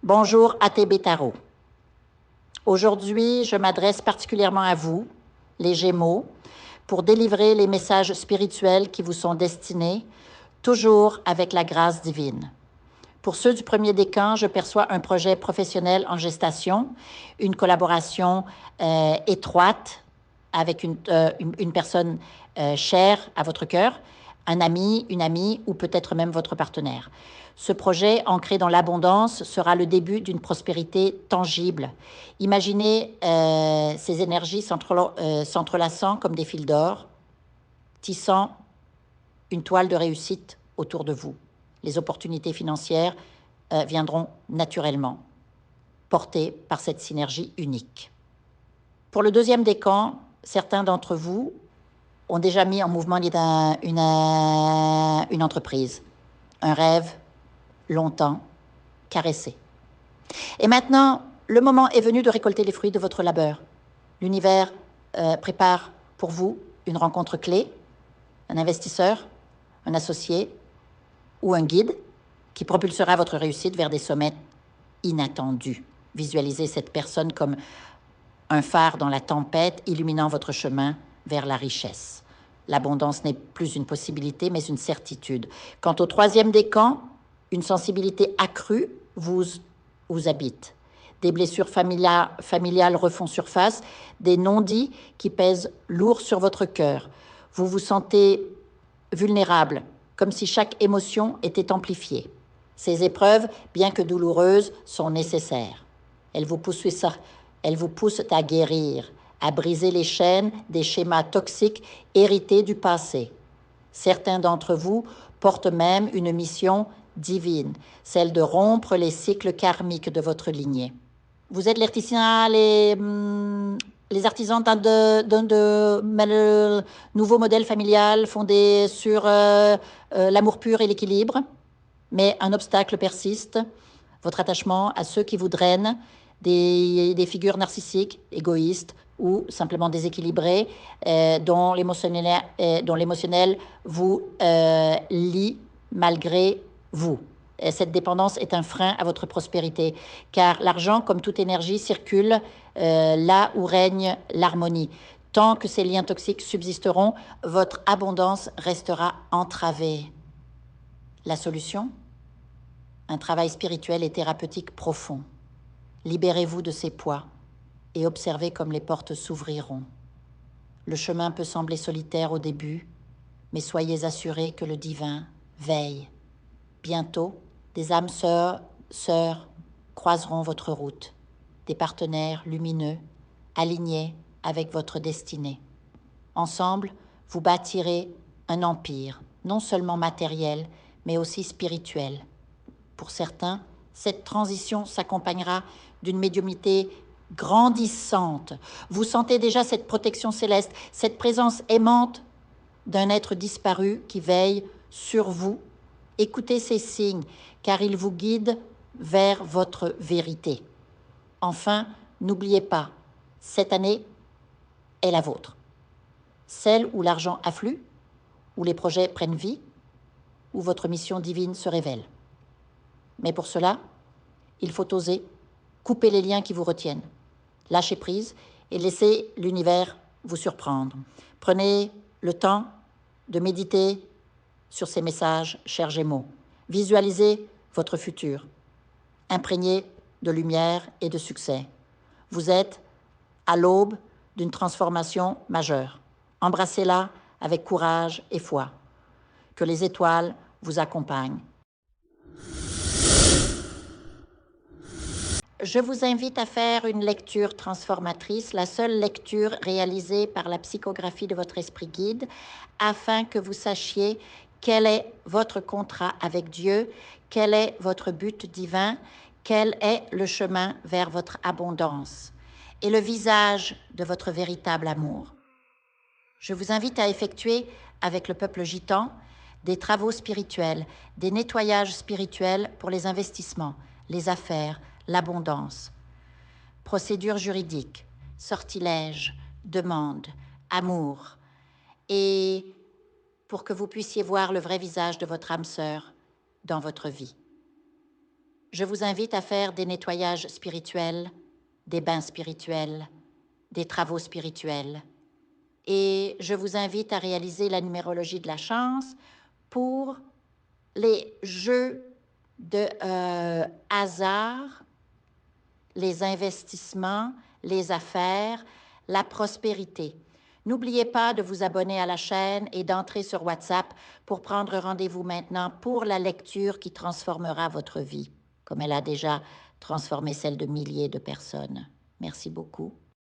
Bonjour ATB Tarot. Aujourd'hui, je m'adresse particulièrement à vous, les Gémeaux, pour délivrer les messages spirituels qui vous sont destinés, toujours avec la grâce divine. Pour ceux du premier décan, je perçois un projet professionnel en gestation, une collaboration étroite avec une personne chère à votre cœur, un ami, une amie ou peut-être même votre partenaire. Ce projet, ancré dans l'abondance, sera le début d'une prospérité tangible. Imaginez ces énergies s'entrelaçant comme des fils d'or, tissant une toile de réussite autour de vous. Les opportunités financières viendront naturellement, portées par cette synergie unique. Pour le deuxième décan, certains d'entre vous ont déjà mis en mouvement une entreprise, un rêve longtemps caressé. Et maintenant, le moment est venu de récolter les fruits de votre labeur. L'univers prépare pour vous une rencontre clé, un investisseur, un associé ou un guide qui propulsera votre réussite vers des sommets inattendus. Visualisez cette personne comme un phare dans la tempête illuminant votre chemin vers la richesse. L'abondance n'est plus une possibilité, mais une certitude. Quant au troisième décan, une sensibilité accrue vous habite. Des blessures familiales refont surface, des non-dits qui pèsent lourd sur votre cœur. Vous vous sentez vulnérable, comme si chaque émotion était amplifiée. Ces épreuves, bien que douloureuses, sont nécessaires. Elles vous poussent à guérir, à briser les chaînes des schémas toxiques hérités du passé. Certains d'entre vous portent même une mission divine, celle de rompre les cycles karmiques de votre lignée. Vous êtes les artisans d'un nouveau modèle familial fondé sur l'amour pur et l'équilibre, mais un obstacle persiste, votre attachement à ceux qui vous drainent, des figures narcissiques, égoïstes ou simplement déséquilibrées, dont l'émotionnel vous lie malgré vous. Cette dépendance est un frein à votre prospérité, car l'argent, comme toute énergie, circule là où règne l'harmonie. Tant que ces liens toxiques subsisteront, votre abondance restera entravée. La solution ? Un travail spirituel et thérapeutique profond. Libérez-vous de ces poids et observez comme les portes s'ouvriront. Le chemin peut sembler solitaire au début, mais soyez assurés que le divin veille. Bientôt, des âmes sœurs croiseront votre route, des partenaires lumineux, alignés avec votre destinée. Ensemble, vous bâtirez un empire, non seulement matériel, mais aussi spirituel. Pour certains, cette transition s'accompagnera d'une médiumnité grandissante. Vous sentez déjà cette protection céleste, cette présence aimante d'un être disparu qui veille sur vous. Écoutez ces signes, car ils vous guident vers votre vérité. Enfin, n'oubliez pas, cette année est la vôtre. Celle où l'argent afflue, où les projets prennent vie, où votre mission divine se révèle. Mais pour cela, il faut oser couper les liens qui vous retiennent, lâcher prise et laisser l'univers vous surprendre. Prenez le temps de méditer sur ces messages, chers Gémeaux. Visualisez votre futur, imprégné de lumière et de succès. Vous êtes à l'aube d'une transformation majeure. Embrassez-la avec courage et foi. Que les étoiles vous accompagnent. Je vous invite à faire une lecture transformatrice, la seule lecture réalisée par la psychographie de votre esprit guide, afin que vous sachiez quel est votre contrat avec Dieu, quel est votre but divin, quel est le chemin vers votre abondance et le visage de votre véritable amour. Je vous invite à effectuer avec le peuple gitan des travaux spirituels, des nettoyages spirituels pour les investissements, les affaires, l'abondance. Procédures juridiques, sortilèges, demandes, amour. Et pour que vous puissiez voir le vrai visage de votre âme sœur dans votre vie. Je vous invite à faire des nettoyages spirituels, des bains spirituels, des travaux spirituels. Et je vous invite à réaliser la numérologie de la chance pour les jeux de hasard, les investissements, les affaires, la prospérité. N'oubliez pas de vous abonner à la chaîne et d'entrer sur WhatsApp pour prendre rendez-vous maintenant pour la lecture qui transformera votre vie, comme elle a déjà transformé celle de milliers de personnes. Merci beaucoup.